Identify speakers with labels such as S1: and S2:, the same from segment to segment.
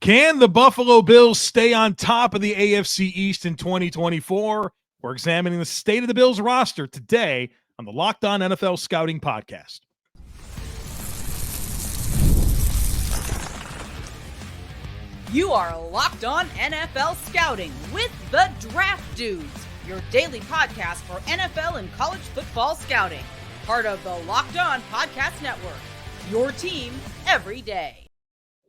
S1: Can the Buffalo Bills stay on top of the AFC East in 2024? We're examining the state of the Bills roster today on the Locked On NFL Scouting Podcast.
S2: You are Locked On NFL Scouting with the Draft Dudes, your daily podcast for NFL and college football scouting. Part of the Locked On Podcast Network, your team every day.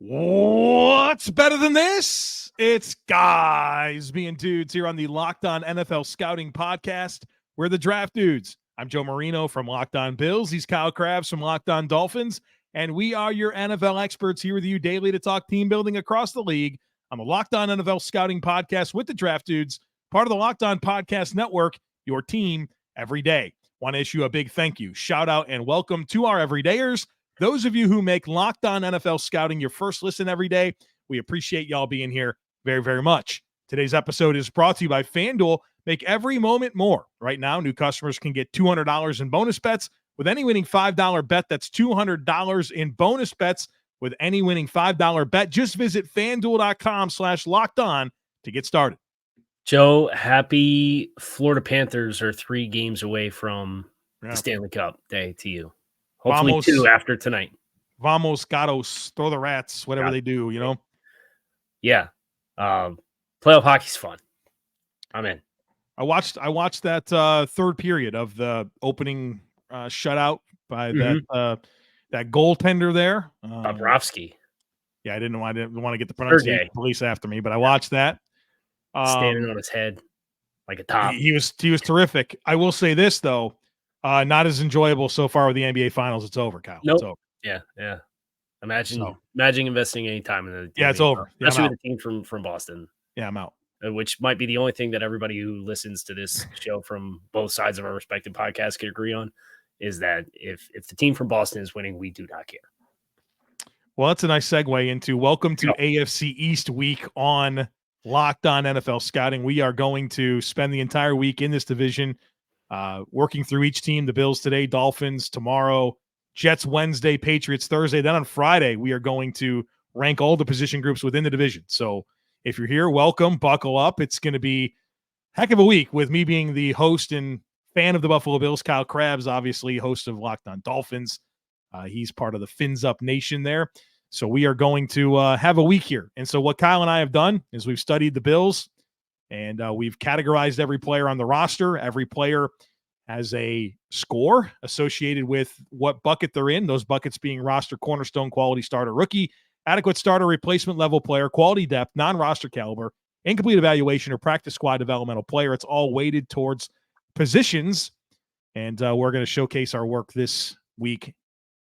S1: What's better than this? It's guys being dudes here on the Locked On NFL Scouting Podcast. We're the Draft Dudes. I'm Joe Marino from Locked On Bills. He's Kyle Crabbs from Locked On Dolphins. And we are your NFL experts here with you daily to talk team building across the league on the Locked On NFL Scouting Podcast with the Draft Dudes, part of the Locked On Podcast Network, your team every day. Want to issue a big thank you, shout out, and welcome to our everydayers. Those of you who make Locked On NFL Scouting your first listen every day, we appreciate y'all being here very, very much. Today's episode is brought to you by FanDuel. Make every moment more. Right now, new customers can get $200 in bonus bets with any winning $5 bet. That's $200 in bonus bets with any winning $5 bet. Just visit FanDuel.com/LockedOn to get started.
S3: Joe, happy Florida Panthers are 3 games away from the Stanley Cup day to you. Hopefully Vamos, 2 after tonight.
S1: Vamos, gatos, throw the rats, whatever they do, you know?
S3: Yeah. Playoff hockey's fun. I'm in.
S1: I watched that third period of the opening shutout by that goaltender there.
S3: Bobrovsky.
S1: Yeah, I didn't want to get the pronunciation police after me, but I watched that.
S3: Standing on his head like a top.
S1: He was terrific. I will say this, though. Not as enjoyable so far with the NBA Finals. It's over, Kyle.
S3: Nope.
S1: It's over.
S3: Yeah. Imagine investing any time in the
S1: NBA. It's over.
S3: Especially with a team from Boston.
S1: Yeah, I'm out.
S3: Which might be the only thing that everybody who listens to this show from both sides of our respective podcasts can agree on is that if the team from Boston is winning, we do not care.
S1: Well, that's a nice segue into welcome to AFC East week on Locked On NFL Scouting. We are going to spend the entire week in this division working through each team. The Bills today, Dolphins tomorrow, Jets Wednesday, Patriots Thursday. Then on Friday, we are going to rank all the position groups within the division. So if you're here, welcome, buckle up. It's going to be a heck of a week with me being the host and fan of the Buffalo Bills. Kyle Crabbs, obviously host of Locked On Dolphins. He's part of the Fins Up Nation there. So we are going to have a week here. And so what Kyle and I have done is we've studied the Bills, and we've categorized every player on the roster. Every player has a score associated with what bucket they're in, those buckets being roster, cornerstone, quality starter, rookie, adequate starter, replacement level player, quality depth, non-roster caliber, incomplete evaluation, or practice squad developmental player. It's all weighted towards positions, and we're going to showcase our work this week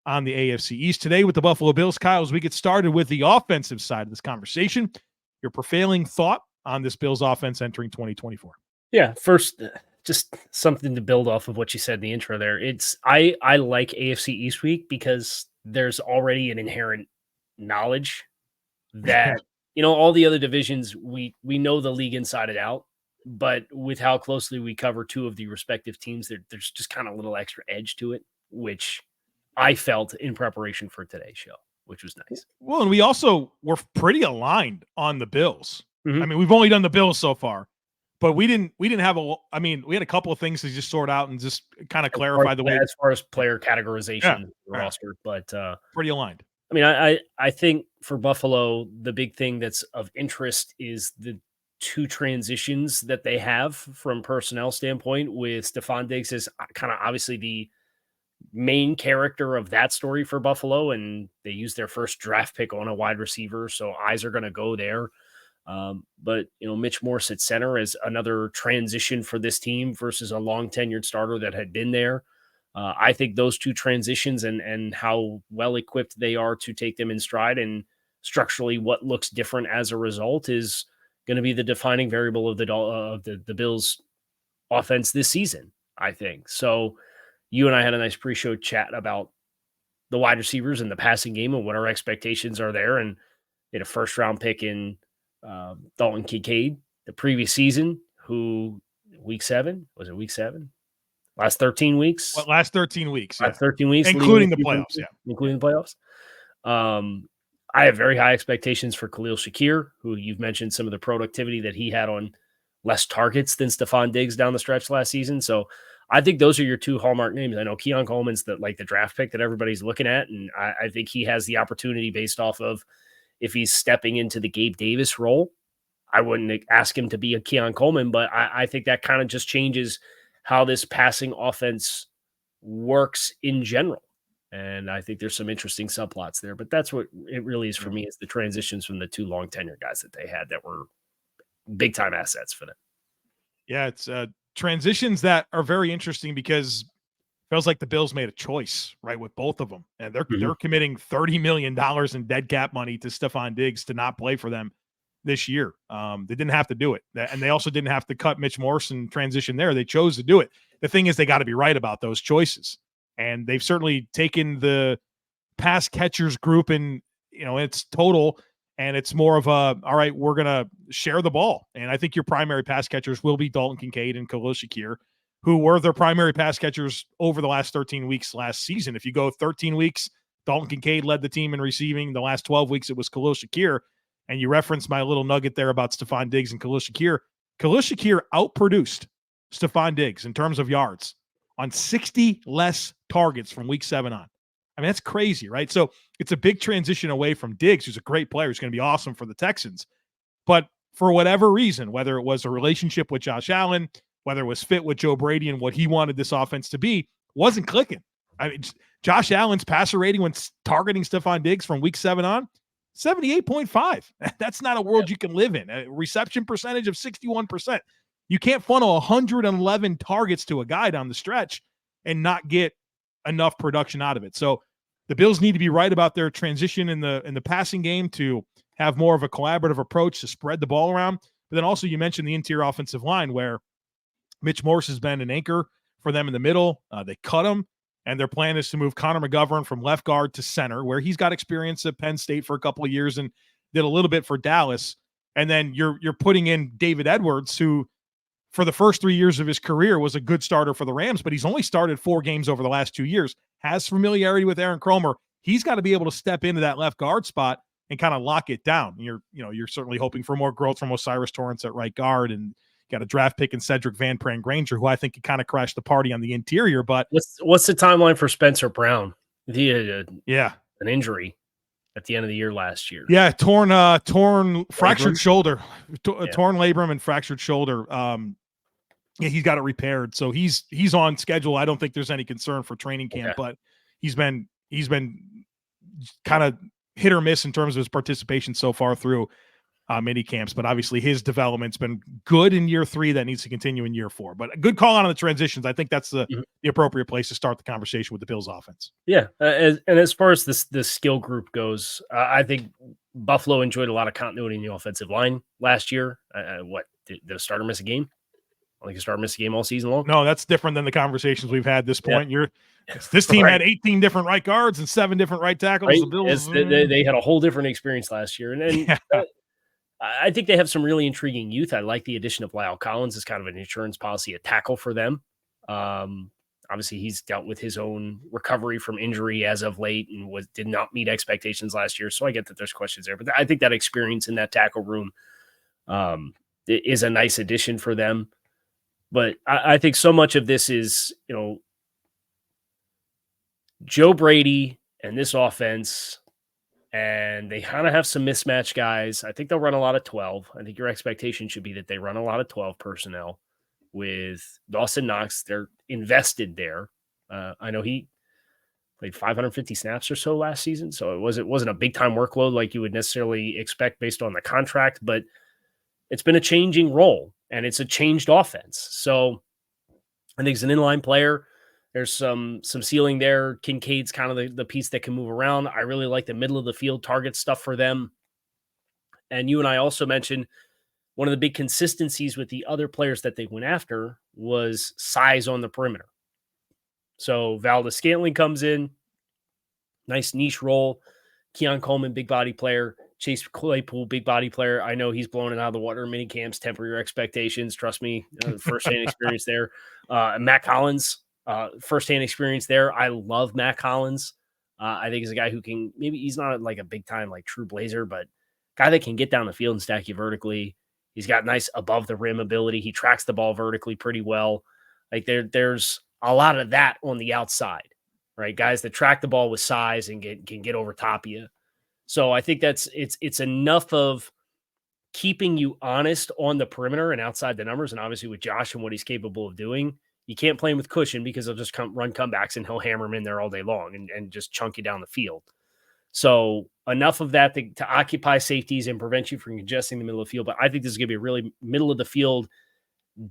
S1: on the AFC East. Today with the Buffalo Bills, Kyle, as we get started with the offensive side of this conversation, your prevailing thought on this Bills offense entering 2024.
S3: Yeah, first, just something to build off of what you said in the intro there. I like AFC East week because there's already an inherent knowledge that, all the other divisions, we know the league inside and out, but with how closely we cover 2 of the respective teams, there's just kind of a little extra edge to it, which I felt in preparation for today's show, which was nice.
S1: Well, and we also were pretty aligned on the Bills.
S3: Mm-hmm.
S1: I mean, we've only done the Bills so far, but we didn't have we had a couple of things to just sort out and just kind of clarify the way
S3: as far as player categorization roster, but
S1: pretty aligned.
S3: I mean, I think for Buffalo, the big thing that's of interest is the 2 transitions that they have from personnel standpoint, with Stephon Diggs as kind of obviously the main character of that story for Buffalo, and they used their first draft pick on a wide receiver, so eyes are going to go there. But Mitch Morse at center is another transition for this team versus a long tenured starter that had been there. I think those 2 transitions and how well equipped they are to take them in stride, and structurally what looks different as a result, is going to be the defining variable of the Bills offense this season, I think. So you and I had a nice pre-show chat about the wide receivers and the passing game and what our expectations are there. And they had a first-round pick in Dalton Kincaid the previous season, who week 7? Was it week 7? Last 13 weeks?
S1: Last 13 weeks.
S3: Last 13 weeks.
S1: Including the playoffs,
S3: Including the playoffs. I have very high expectations for Khalil Shakir, who you've mentioned some of the productivity that he had on less targets than Stephon Diggs down the stretch last season. So I think those are your two hallmark names. I know Keon Coleman's the draft pick that everybody's looking at, and I think he has the opportunity based off of if he's stepping into the Gabe Davis role. I wouldn't ask him to be a Keon Coleman, but I think that kind of just changes how this passing offense works in general. And I think there's some interesting subplots there, but that's what it really is for me, is the transitions from the two long tenure guys that they had that were big time assets for them.
S1: Yeah, it's transitions that are very interesting because it feels like the Bills made a choice, right, with both of them. And they're committing $30 million in dead cap money to Stephon Diggs to not play for them this year. They didn't have to do it. And they also didn't have to cut Mitch Morse and transition there. They chose to do it. The thing is, they got to be right about those choices. And they've certainly taken the pass catchers group in, its total, and it's more of a, all right, we're going to share the ball. And I think your primary pass catchers will be Dalton Kincaid and Khalil Shakir, who were their primary pass catchers over the last 13 weeks last season. If you go 13 weeks, Dalton Kincaid led the team in receiving. The last 12 weeks, it was Khalil Shakir. And you referenced my little nugget there about Stephon Diggs and Khalil Shakir. Khalil Shakir outproduced Stephon Diggs in terms of yards on 60 less targets from week 7 on. I mean, that's crazy, right? So it's a big transition away from Diggs, who's a great player, who's going to be awesome for the Texans. But for whatever reason, whether it was a relationship with Josh Allen, whether it was fit with Joe Brady and what he wanted this offense to be, wasn't clicking. I mean, Josh Allen's passer rating when targeting Stephon Diggs from week 7 on, 78.5. That's not a world you can live in. A reception percentage of 61%. You can't funnel 111 targets to a guy down the stretch and not get enough production out of it. So the Bills need to be right about their transition in the passing game to have more of a collaborative approach to spread the ball around. But then also you mentioned the interior offensive line, where Mitch Morse has been an anchor for them in the middle. They cut him, and their plan is to move Connor McGovern from left guard to center, where he's got experience at Penn State for a couple of years and did a little bit for Dallas. And then you're putting in David Edwards, who for the first 3 years of his career was a good starter for the Rams, but he's only started 4 games over the last 2 years, has familiarity with Aaron Kromer. He's got to be able to step into that left guard spot and kind of lock it down. You're certainly hoping for more growth from Osiris Torrance at right guard, and got a draft pick in Cedric Van Pran Granger, who I think could kind of crash the party on the interior. But
S3: what's the timeline for Spencer Brown? He had an injury at the end of the year last year.
S1: Yeah, torn fractured shoulder, torn labrum and fractured shoulder. He's got it repaired, so he's on schedule. I don't think there's any concern for training camp, but he's been kind of hit or miss in terms of his participation so far through mini camps. But obviously his development's been good in year 3. That needs to continue in year 4. But a good call on the transitions. I think that's the appropriate place to start the conversation with the Bills offense.
S3: Yeah, and as far as this skill group goes, I think Buffalo enjoyed a lot of continuity in the offensive line last year. Did a starter miss a game? Like a starter missed a game all season long?
S1: No, that's different than the conversations we've had this point. This team had 18 different right guards and 7 different right tackles.
S3: Right.
S1: The Bills,
S3: they had a whole different experience last year. And I think they have some really intriguing youth. I like the addition of Lyle Collins as kind of an insurance policy, a tackle for them. Obviously, he's dealt with his own recovery from injury as of late and did not meet expectations last year. So I get that there's questions there. But I think that experience in that tackle room is a nice addition for them. But I think so much of this is, Joe Brady and this offense, and they kind of have some mismatch guys. I think they'll run a lot of 12. I think your expectation should be that they run a lot of 12 personnel with Dawson Knox. They're invested there. I know he played 550 snaps or so last season, so it wasn't a big-time workload like you would necessarily expect based on the contract, but it's been a changing role. And it's a changed offense. So I think he's an inline player. There's some ceiling there. Kincaid's kind of the piece that can move around. I really like the middle of the field target stuff for them. And you and I also mentioned one of the big consistencies with the other players that they went after was size on the perimeter. So Valdes-Scantling comes in, nice niche role. Keon Coleman, big body player. Chase Claypool, big body player. I know he's blown it out of the water in mini camps. Temper your expectations. Trust me, firsthand experience there. Matt Collins, firsthand experience there. I love Matt Collins. I think he's a guy who can, maybe he's not like a big time, like true blazer, but guy that can get down the field and stack you vertically. He's got nice above the rim ability. He tracks the ball vertically pretty well. Like there's a lot of that on the outside, right? Guys that track the ball with size and can get over top of you. So I think it's enough of keeping you honest on the perimeter and outside the numbers. And obviously with Josh and what he's capable of doing, you can't play him with cushion because he'll just run comebacks and he'll hammer him in there all day long and just chunk you down the field. So enough of that to occupy safeties and prevent you from congesting the middle of the field. But I think this is going to be a really middle of the field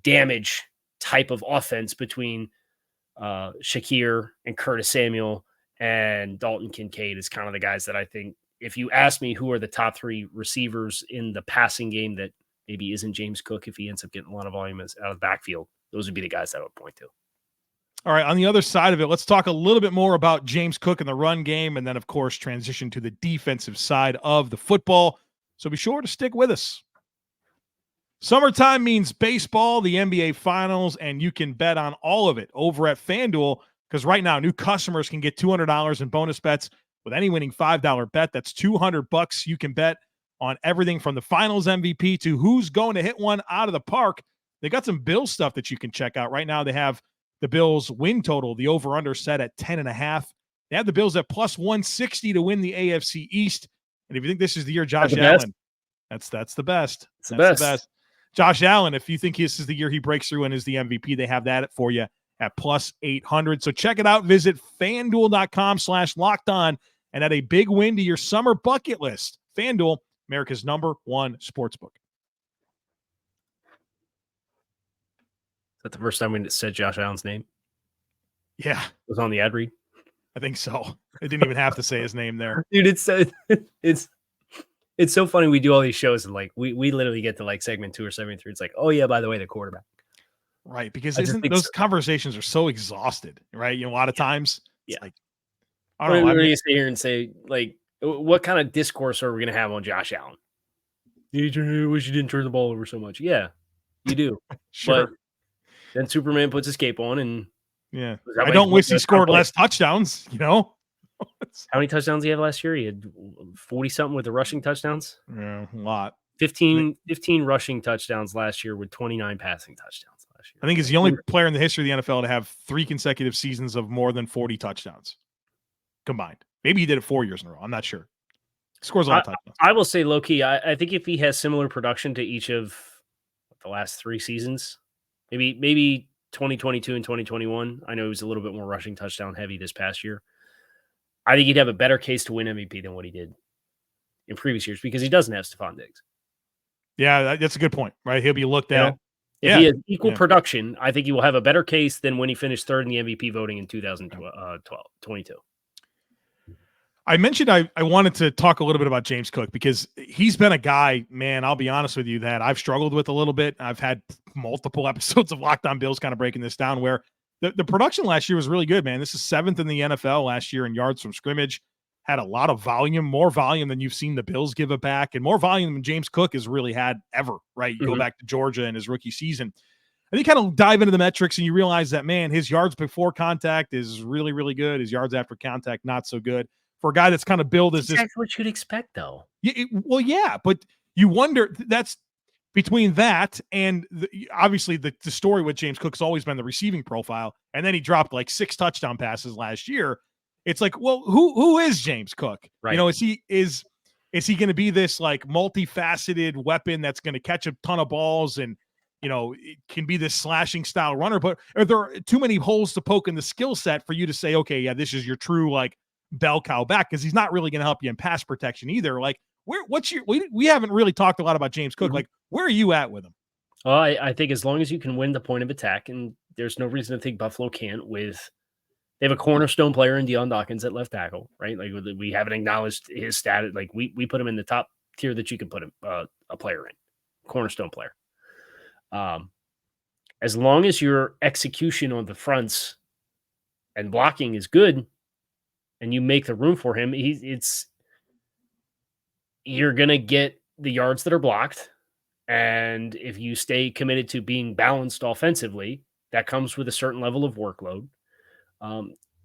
S3: damage type of offense between Shakir and Curtis Samuel and Dalton Kincaid is kind of the guys that I think, if you ask me who are the top 3 receivers in the passing game that maybe isn't James Cook if he ends up getting a lot of volume out of the backfield, those would be the guys that I would point to.
S1: All right, on the other side of it, let's talk a little bit more about James Cook and the run game, and then, of course, transition to the defensive side of the football. So be sure to stick with us. Summertime means baseball, the NBA Finals, and you can bet on all of it over at FanDuel, because right now new customers can get $200 in bonus bets with any winning $5 bet. That's $200 you can bet on everything from the Finals MVP to who's going to hit one out of the park. They got some Bills stuff that you can check out. Right now they have the Bills win total, the over-under set at 10.5. They have the Bills at plus 160 to win the AFC East. And if you think this is the year Josh Allen, that's the best.
S3: It's the best.
S1: Josh Allen, if you think this is the year he breaks through and is the MVP, they have that for you at plus 800. So check it out. Visit FanDuel.com/lockedon and add a big win to your summer bucket list. FanDuel, America's #1 sportsbook.
S3: Is that the first time we said Josh Allen's name?
S1: Yeah.
S3: It was on the ad read?
S1: I think so. I didn't even have to say his name there.
S3: Dude, it's so funny. We do all these shows and like we literally get to like segment 2 or segment 3. It's like, oh yeah, by the way, the quarterback.
S1: Right. Because those conversations are so exhausted, right? You know, a lot of times it's like, I don't know.
S3: We're going to sit here and say, like, what kind of discourse are we going to have on Josh Allen? You wish you didn't turn the ball over so much. Yeah, you do.
S1: Sure.
S3: But then Superman puts his cape on and
S1: yeah. I don't wish he scored less touchdowns, you know?
S3: How many touchdowns did he have last year? He had 40-something with the rushing touchdowns?
S1: Yeah, a lot.
S3: 15 rushing touchdowns last year with 29 passing touchdowns last year.
S1: I think he's the only player in the history of the NFL to have 3 consecutive seasons of more than 40 touchdowns combined. Maybe he did it 4 years in a row. I'm not sure. He scores a lot of touchdowns.
S3: I will say low-key, I think if he has similar production to each of the last 3 seasons, maybe 2022 and 2021, I know he was a little bit more rushing touchdown heavy this past year. I think he'd have a better case to win MVP than what he did in previous years because he doesn't have Stephon Diggs.
S1: Yeah, that's a good point, right? He'll be looked at.
S3: If he has equal production, I think he will have a better case than when he finished 3rd in the MVP voting in 2022.
S1: I mentioned I wanted to talk a little bit about James Cook because he's been a guy, man, I'll be honest with you, that I've struggled with a little bit. I've had multiple episodes of Locked On Bills kind of breaking this down where the production last year was really good, man. This is 7th in the NFL last year in yards from scrimmage. Had a lot of volume, more volume than you've seen the Bills give it back, and more volume than James Cook has really had ever, right? You go back to Georgia in his rookie season. And you kind of dive into the metrics and you realize that, man, his yards before contact is really, really good. His yards after contact, not so good. For a guy that's kind of billed as
S3: exactly what you'd expect, though.
S1: Yeah, but you wonder, that's between that and obviously the story with James Cook's always been the receiving profile, and then he dropped like 6 touchdown passes last year. It's like, well, who is James Cook?
S3: Right.
S1: You know, is he going to be this like multifaceted weapon that's going to catch a ton of balls and, you know, it can be this slashing style runner? But are there too many holes to poke in the skill set for you to say, okay, yeah, this is your true like bell cow back? Because he's not really going to help you in pass protection either. Like, we haven't really talked a lot about James Cook. Like, where are you at with him?
S3: I think as long as you can win the point of attack, and there's no reason to think Buffalo can't with. They have a cornerstone player in Dion Dawkins at left tackle, right? Like we haven't acknowledged his status. Like we put him in the top tier that you can put him, a player in, cornerstone player. As long as your execution on the fronts and blocking is good, and you make the room for him, you're gonna get the yards that are blocked, and if you stay committed to being balanced offensively, that comes with a certain level of workload.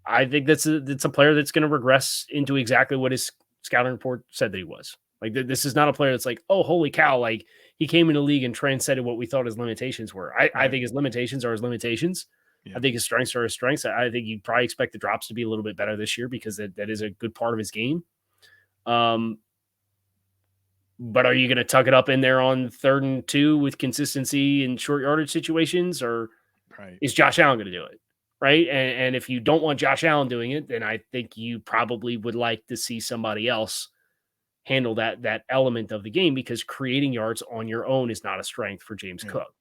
S3: I think it's a player that's going to regress into exactly what his scouting report said that he was. Like, this is not a player that's like, oh, holy cow, like he came in the league and transcended what we thought his limitations were. I think his limitations are his limitations. Yeah. I think his strengths are his strengths. I think you'd probably expect the drops to be a little bit better this year because that is a good part of his game. But are you going to tuck it up in there on 3rd and 2 with consistency in short yardage situations, or is Josh Allen going to do it? Right. And if you don't want Josh Allen doing it, then I think you probably would like to see somebody else handle that element of the game, because creating yards on your own is not a strength for James Cook.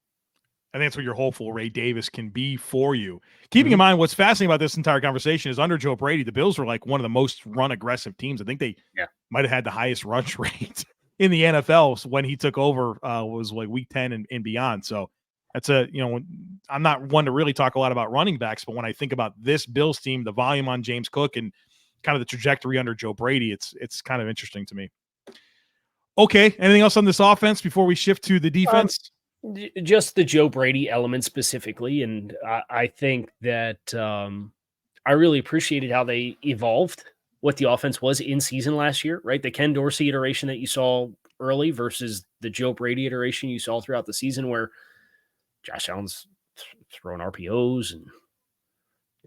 S1: I think that's what your hopeful Ray Davis can be for you. Keeping in mind, what's fascinating about this entire conversation is under Joe Brady, the Bills were like one of the most run aggressive teams. I think they might have had the highest rush rate in the NFL when he took over, was like week 10 and beyond. So that's I'm not one to really talk a lot about running backs, but when I think about this Bills team, the volume on James Cook and kind of the trajectory under Joe Brady, it's kind of interesting to me. Okay. Anything else on this offense before we shift to the defense?
S3: Just the Joe Brady element specifically. And I think that I really appreciated how they evolved what the offense was in season last year, right? The Ken Dorsey iteration that you saw early versus the Joe Brady iteration you saw throughout the season, where Josh Allen's throwing RPOs and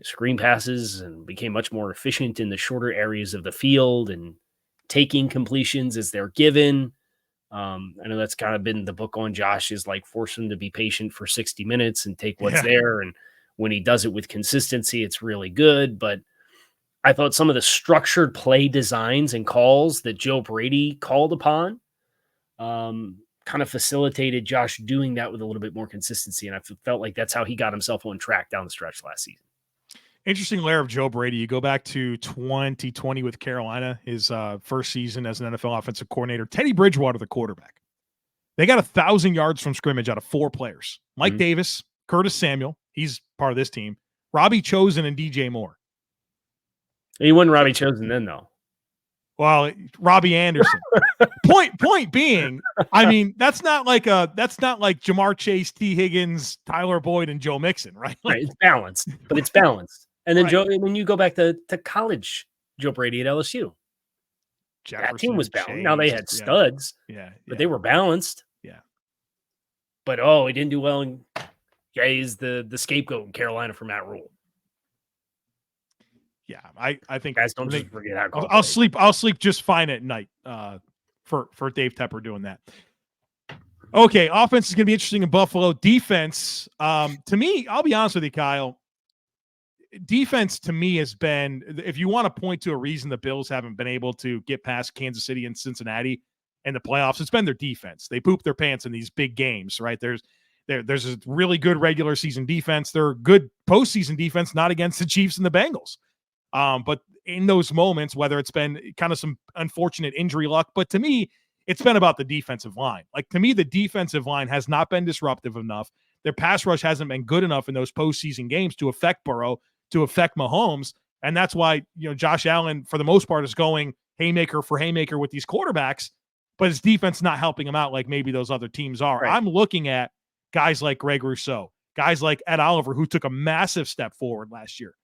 S3: screen passes and became much more efficient in the shorter areas of the field and taking completions as they're given. I know that's kind of been the book on Josh, is like force him to be patient for 60 minutes and take what's there. And when he does it with consistency, it's really good. But I thought some of the structured play designs and calls that Joe Brady called upon kind of facilitated Josh doing that with a little bit more consistency. And I felt like that's how he got himself on track down the stretch last season.
S1: Interesting layer of Joe Brady. You go back to 2020 with Carolina, his first season as an NFL offensive coordinator. Teddy Bridgewater, the quarterback. They got 1,000 yards from scrimmage out of 4 players. Mike Davis, Curtis Samuel, he's part of this team, Robbie Chosen, and DJ Moore.
S3: He wasn't Robbie Chosen then, though.
S1: Well, Robbie Anderson. Point being, I mean, that's not like Jamar Chase, T. Higgins, Tyler Boyd, and Joe Mixon, right?
S3: Right, it's balanced, but it's balanced. And then when you go back to college, Joe Brady at LSU, that team was balanced. Chase, now they had studs, but they were balanced.
S1: Yeah.
S3: But he didn't do well. And he's the scapegoat in Carolina for Matt Rule.
S1: Yeah, I think
S3: guys don't just forget how.
S1: I'll sleep just fine at night. For Dave Tepper doing that. Okay, offense is going to be interesting in Buffalo. Defense, to me, I'll be honest with you, Kyle. Defense to me has been, if you want to point to a reason the Bills haven't been able to get past Kansas City and Cincinnati in the playoffs, it's been their defense. They poop their pants in these big games, right? There's a really good regular season defense. They're good postseason defense, not against the Chiefs and the Bengals. But in those moments, whether it's been kind of some unfortunate injury luck, but to me, it's been about the defensive line. Like, to me, the defensive line has not been disruptive enough. Their pass rush hasn't been good enough in those postseason games to affect Burrow, to affect Mahomes. And that's why, Josh Allen, for the most part, is going haymaker for haymaker with these quarterbacks, but his defense not helping him out like maybe those other teams are. Right. I'm looking at guys like Greg Rousseau, guys like Ed Oliver, who took a massive step forward last year.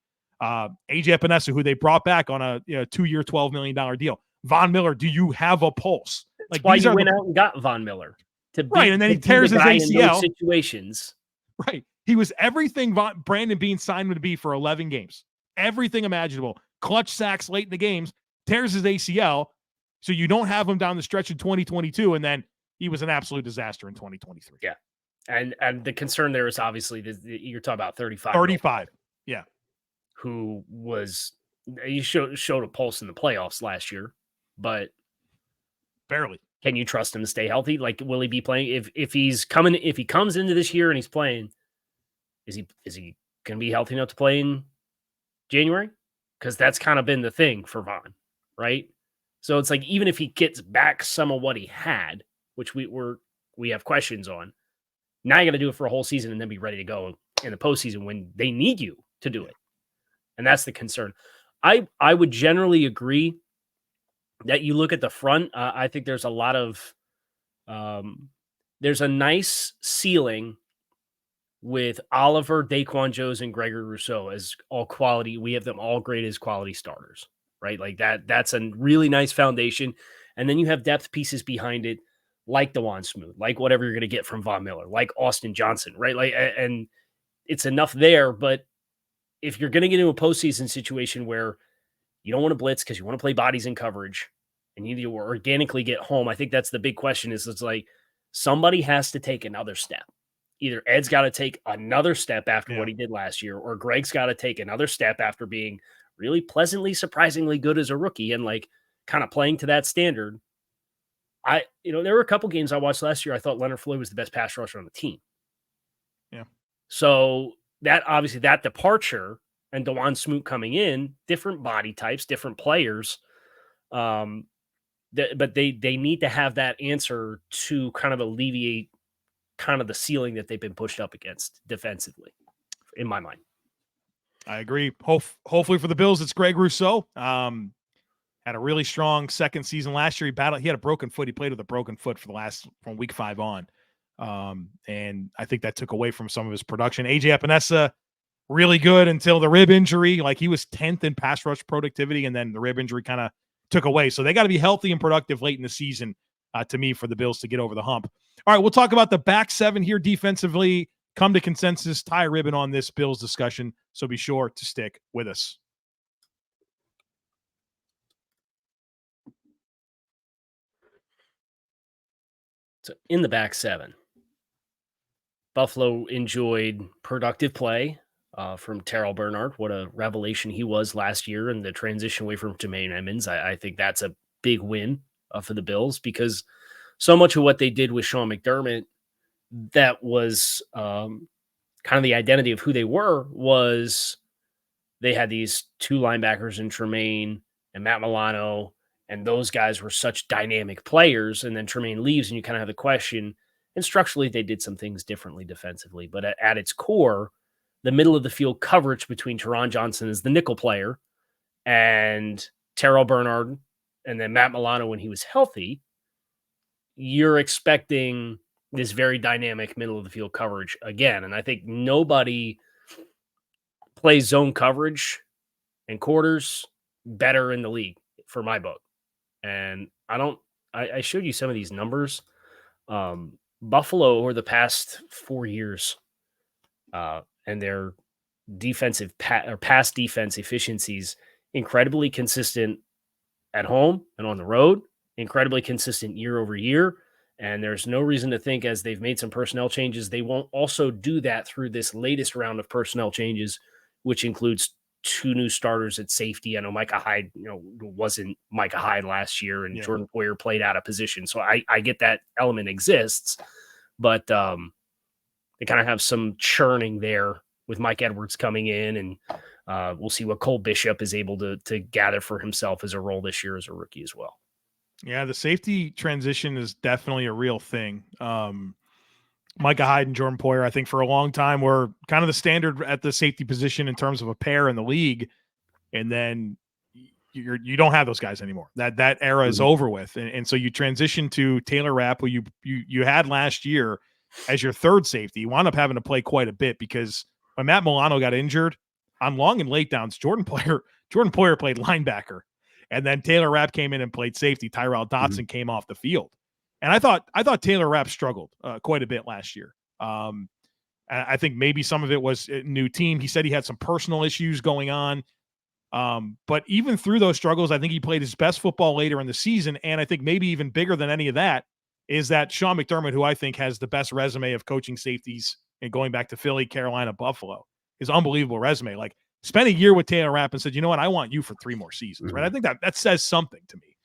S1: AJ Epenesa, who they brought back on a 2-year, $12 million deal. Von Miller, do you have a pulse?
S3: That's why you went out and got Von Miller to be,
S1: right, and then he tears his ACL
S3: in those situations.
S1: Right, he was everything Brandon Beane signed him to be for 11 games, everything imaginable. Clutch sacks late in the games, tears his ACL, so you don't have him down the stretch in 2022, and then he was an absolute disaster in 2023.
S3: Yeah, and the concern there is obviously you're talking about 35.
S1: 35, yeah.
S3: Who was he showed a pulse in the playoffs last year, but
S1: barely.
S3: Can you trust him to stay healthy? Like, will he be playing if he comes into this year and he's playing? Is he going to be healthy enough to play in January? Because that's kind of been the thing for Von, right? So it's like, even if he gets back some of what he had, which we have questions on, now you got to do it for a whole season and then be ready to go in the postseason when they need you to do it. And that's the concern. I would generally agree that you look at the front. I think there's a lot of there's a nice ceiling with Oliver, Daquan Jones, and Gregory Rousseau as all quality. We have them all graded as quality starters, right? Like that's a really nice foundation. And then you have depth pieces behind it, like DeJuan Smoot, like whatever you're going to get from Von Miller, like Austin Johnson, right? Like, and it's enough there. But if you're going to get into a postseason situation where you don't want to blitz because you want to play bodies in coverage and you need to organically get home, I think that's the big question is it's like somebody has to take another step. Either Ed's got to take another step after what he did last year, or Greg's got to take another step after being really pleasantly, surprisingly good as a rookie and like kind of playing to that standard. There were a couple games I watched last year. I thought Leonard Floyd was the best pass rusher on the team.
S1: Yeah.
S3: So that obviously that departure and DeJuan Smoot coming in, different body types, different players. But they need to have that answer to kind of alleviate kind of the ceiling that they've been pushed up against defensively, in my mind.
S1: I agree. Hopefully for the Bills, it's Greg Rousseau. Had a really strong second season last year. He had a broken foot. He played with a broken foot from week 5 on. And I think that took away from some of his production. AJ Epenesa, really good until the rib injury. Like he was 10th in pass rush productivity, and then the rib injury kind of took away. So they got to be healthy and productive late in the season, to me, for the Bills to get over the hump. All right, we'll talk about the back 7 here defensively. Come to consensus, tie a ribbon on this Bills discussion. So be sure to stick with us.
S3: So in the back 7, Buffalo enjoyed productive play from Terrel Bernard. What a revelation he was last year, and the transition away from Jermaine Edmonds. I think that's a big win for the Bills because so much of what they did with Sean McDermott, that was kind of the identity of who they were, was they had these 2 linebackers in Tremaine and Matt Milano, and those guys were such dynamic players. And then Tremaine leaves, and you kind of have the question, and structurally they did some things differently defensively, but at its core, the middle of the field coverage between Taron Johnson as the nickel player and Terrel Bernard and then Matt Milano when he was healthy, you're expecting this very dynamic middle of the field coverage again. And I think nobody plays zone coverage and quarters better in the league for my book. And I showed you some of these numbers. Buffalo over the past 4 years and their defensive pass defense efficiencies, incredibly consistent at home and on the road, incredibly consistent year over year. And there's no reason to think, as they've made some personnel changes, they won't also do that through this latest round of personnel changes, which includes 2 new starters at safety. I know Micah Hyde, wasn't Micah Hyde last year, and Jordan Poyer played out of position. So I get that element exists, but they kind of have some churning there with Mike Edwards coming in, and we'll see what Cole Bishop is able to gather for himself as a role this year as a rookie as well.
S1: Yeah, the safety transition is definitely a real thing. Micah Hyde and Jordan Poyer, I think for a long time, were kind of the standard at the safety position in terms of a pair in the league. And then you don't have those guys anymore. That era is over with. And so you transition to Taylor Rapp, who you had last year as your third safety. You wound up having to play quite a bit because when Matt Milano got injured on long and late downs, Jordan Poyer played linebacker. And then Taylor Rapp came in and played safety. Tyrell Dodson came off the field. And I thought Taylor Rapp struggled quite a bit last year. I think maybe some of it was a new team. He said he had some personal issues going on. But even through those struggles, I think he played his best football later in the season. And I think maybe even bigger than any of that is that Sean McDermott, who I think has the best resume of coaching safeties and going back to Philly, Carolina, Buffalo, his unbelievable resume. Like, spent a year with Taylor Rapp and said, you know what, I want you for 3 more seasons, right? I think that says something to me.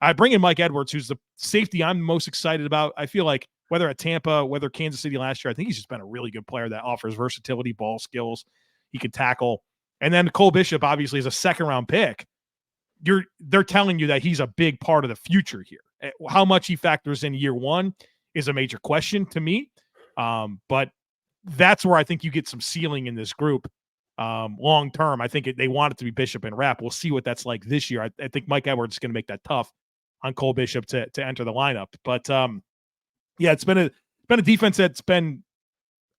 S1: I bring in Mike Edwards, who's the safety I'm most excited about. I feel like whether at Tampa, whether Kansas City last year, I think he's just been a really good player that offers versatility, ball skills. He can tackle. And then Cole Bishop, obviously, is a second-round pick. They're telling you that he's a big part of the future here. How much he factors in year 1 is a major question to me. But that's where I think you get some ceiling in this group long term. I think they want it to be Bishop and Rapp. We'll see what that's like this year. I think Mike Edwards is going to make that tough on Cole Bishop to enter the lineup. But yeah, it's been a defense that's been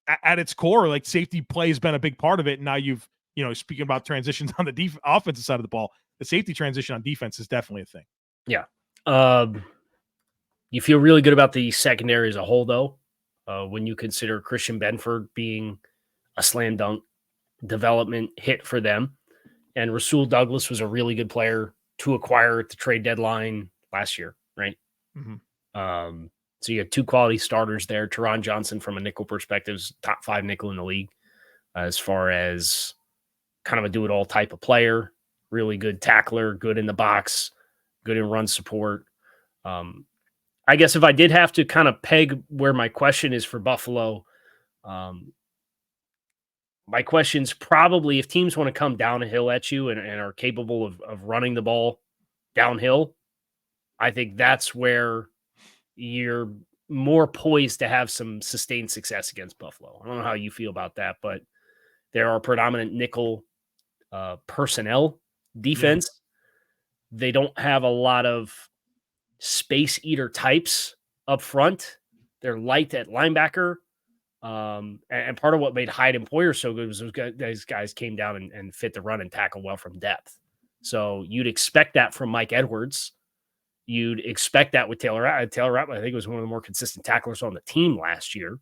S1: at its core, like safety play has been a big part of it. And now you've, speaking about transitions on the offensive side of the ball, the safety transition on defense is definitely a thing.
S3: Yeah. You feel really good about the secondary as a whole, though, when you consider Christian Benford being a slam dunk development hit for them. And Rasul Douglas was a really good player to acquire at the trade deadline last year, right?
S1: Mm-hmm.
S3: So you have two quality starters there. Taron Johnson, from a nickel perspective, is top 5 nickel in the league as far as kind of a do-it-all type of player. Really good tackler, good in the box, good in run support. I guess if I did have to kind of peg where my question is for Buffalo, my question's probably if teams want to come down a hill at you and are capable of running the ball downhill, I think that's where you're more poised to have some sustained success against Buffalo. I don't know how you feel about that, but there are predominant nickel personnel defense. Yeah. They don't have a lot of space eater types up front. They're light at linebacker. And part of what made Hyde and Poyer so good was those guys came down and fit the run and tackle well from depth. So you'd expect that from Mike Edwards. You'd expect that with Taylor Rapp. Taylor Rapp, I think, was one of the more consistent tacklers on the team last year.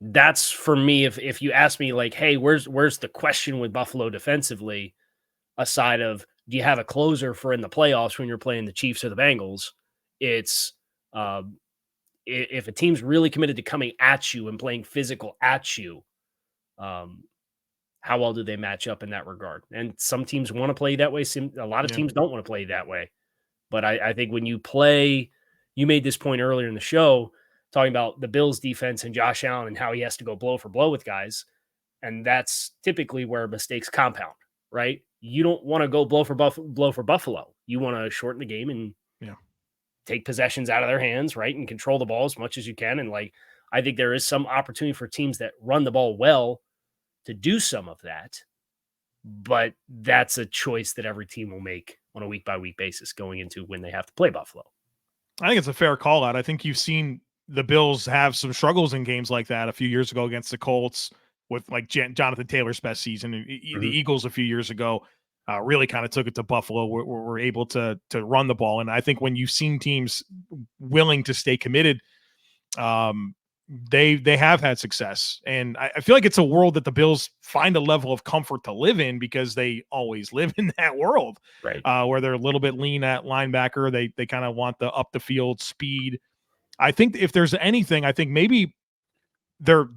S3: That's for me. If you ask me, like, hey, where's the question with Buffalo defensively, aside of do you have a closer for in the playoffs when you're playing the Chiefs or the Bengals? It's if a team's really committed to coming at you and playing physical at you, how well do they match up in that regard? And some teams want to play that way. A lot of teams don't want to play that way. But I think when you play, you made this point earlier in the show, talking about the Bills defense and Josh Allen and how he has to go blow for blow with guys. And that's typically where mistakes compound, right? You don't want to go blow for Buffalo. You want to shorten the game and take possessions out of their hands, right? And control the ball as much as you can. And I think there is some opportunity for teams that run the ball well to do some of that, but that's a choice that every team will make on a week-by-week basis going into when they have to play Buffalo.
S1: I think it's a fair call out. I think you've seen the Bills have some struggles in games like that a few years ago against the Colts with Jonathan Taylor's best season. The Eagles a few years ago really kind of took it to Buffalo. We're able to run the ball. And I think when you've seen teams willing to stay committed, they have had success. And I feel like it's a world that the Bills find a level of comfort to live in because they always live in that world,
S3: right?
S1: Where they're a little bit lean at linebacker. They kind of want the up the field speed. I think if there's anything, I think maybe their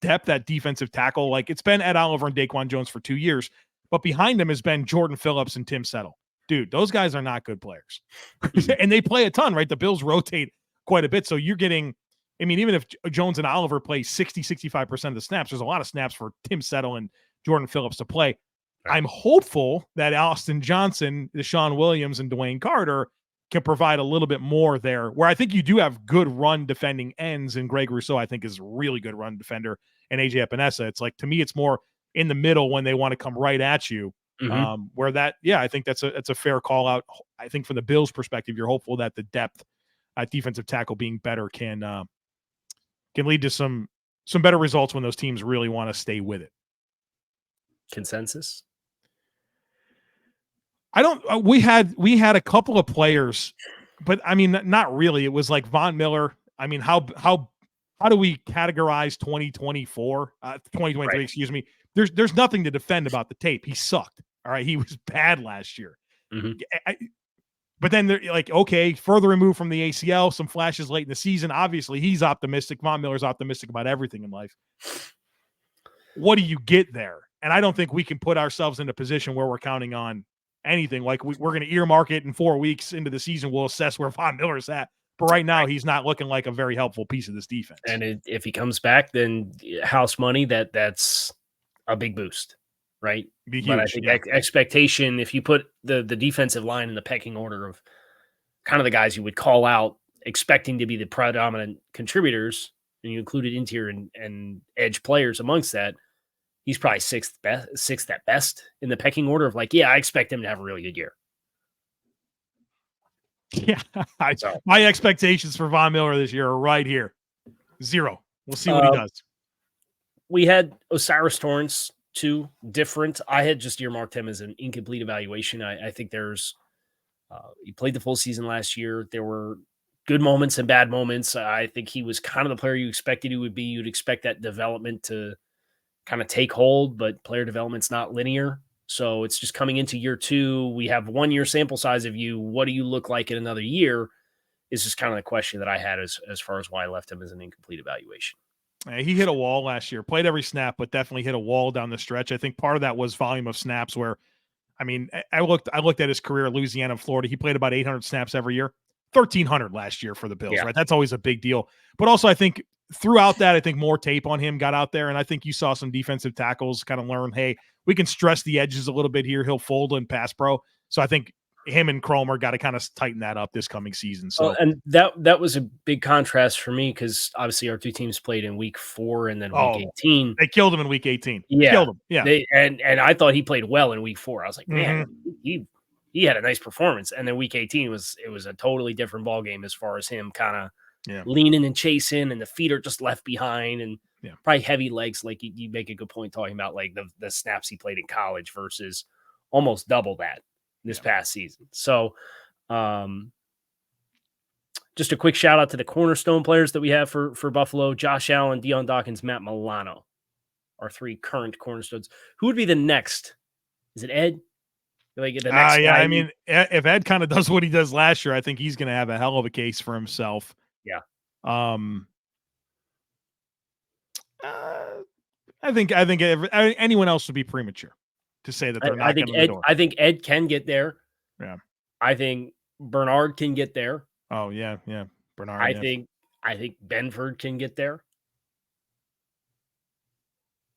S1: depth at defensive tackle, like it's been Ed Oliver and Daquan Jones for 2 years, but behind them has been Jordan Phillips and Tim Settle. Dude, those guys are not good players. And they play a ton, right? The Bills rotate quite a bit. So you're getting, I mean, even if Jones and Oliver play 60-65% of the snaps, there's a lot of snaps for Tim Settle and Jordan Phillips to play. Right. I'm hopeful that Austin Johnson, Deshaun Williams, and Dwayne Carter can provide a little bit more there, where I think you do have good run defending ends, and Greg Rousseau, I think, is a really good run defender, and AJ Epenesa. It's like, to me, it's more in the middle when they want to come right at you, where that, I think that's a fair call out. I think from the Bills' perspective, you're hopeful that the depth at defensive tackle being better can lead to some better results when those teams really want to stay with it.
S3: Consensus?
S1: We had a couple of players, but I mean, not really. It was like Von Miller. I mean, how do we categorize 2023, right. Excuse me. There's nothing to defend about the tape. He sucked. All right. He was bad last year. But then they're like, okay, further removed from the ACL, some flashes late in the season. Obviously he's optimistic. Von Miller's optimistic about everything in life. What do you get there? And I don't think we can put ourselves in a position where we're counting on anything. Like we're going to earmark it in 4 weeks into the season. We'll assess where Von Miller's at. But right now, he's not looking like a very helpful piece of this defense.
S3: And if he comes back, then house money, that's a big boost, right?
S1: Be huge,
S3: but I think expectation, if you put the defensive line in the pecking order of kind of the guys you would call out, expecting to be the predominant contributors, and you included interior and edge players amongst that, he's probably sixth at best in the pecking order of like, I expect him to have a really good year.
S1: Yeah, my expectations for Von Miller this year are right here. 0. We'll see what he does.
S3: We had Osiris Torrance, too, different. I had just earmarked him as an incomplete evaluation. I think there's he played the full season last year. There were good moments and bad moments. I think he was kind of the player you expected he would be. You'd expect that development to kind of take hold, but player development's not linear. So it's just coming into year 2. We have 1 year sample size of you. What do you look like in another year? Is just kind of the question that I had as far as why I left him as an incomplete evaluation.
S1: He hit a wall last year, played every snap, but definitely hit a wall down the stretch. I think part of that was volume of snaps where, I mean, I looked at his career at Louisiana and Florida. He played about 800 snaps every year, 1,300 last year for the Bills, right? That's always a big deal. But also I think throughout that, I think more tape on him got out there. And I think you saw some defensive tackles kind of learn, hey, we can stress the edges a little bit here. He'll fold in pass pro. So I think him and Cromer got to kind of tighten that up this coming season. So
S3: and that was a big contrast for me because obviously our 2 teams played in week 4 and then week 18.
S1: They killed him in week 18.
S3: Yeah,
S1: killed him. Yeah,
S3: and I thought he played well in week 4. I was like, man, he had a nice performance. And then week 18 was a totally different ball game as far as him kind of leaning and chasing, and the feet are just left behind, and probably heavy legs. Like you make a good point talking about like the snaps he played in college versus almost double that this past season. So just a quick shout out to the cornerstone players that we have for Buffalo: Josh Allen, Dion Dawkins, Matt Milano, our 3 current cornerstones. Who would be the next? Is it Ed? Like the next guy?
S1: I mean, if Ed kind of does what he does last year, I think he's going to have a hell of a case for himself.
S3: Yeah.
S1: I think anyone else would be premature to say that they're not getting the door.
S3: I think Ed can get there.
S1: Yeah.
S3: I think Bernard can get there.
S1: Oh yeah, Bernard.
S3: I think Benford can get there.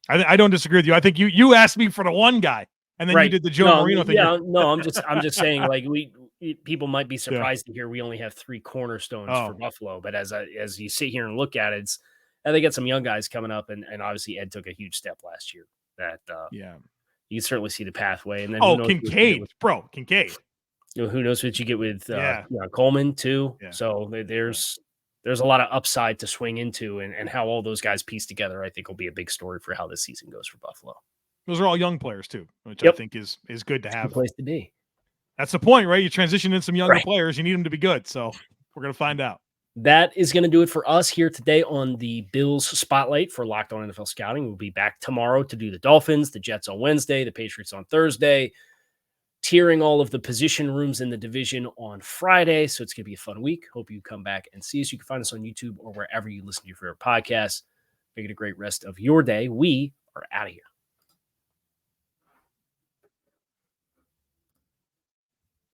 S1: I don't disagree with you. I think you asked me for the one guy, and then you did the Joe Marino thing.
S3: Yeah, no, I'm just saying, like, people might be surprised to hear we only have 3 cornerstones for Buffalo, but as you sit here and look at it, they got some young guys coming up, and obviously Ed took a huge step last year. That you can certainly see the pathway. And then
S1: Kincaid.
S3: Who knows what you get with Coleman too. Yeah. So there's a lot of upside to swing into, and how all those guys piece together, I think will be a big story for how this season goes for Buffalo.
S1: Those are all young players too, which I think is good to have.
S3: Good place to be.
S1: That's the point, right? You transition in some younger players, you need them to be good. So we're going to find out.
S3: That is going to do it for us here today on the Bills Spotlight for Locked On NFL Scouting. We'll be back tomorrow to do the Dolphins, the Jets on Wednesday, the Patriots on Thursday, tiering all of the position rooms in the division on Friday. So it's going to be a fun week. Hope you come back and see us. You can find us on YouTube or wherever you listen to your favorite podcasts. Make it a great rest of your day. We are out of here.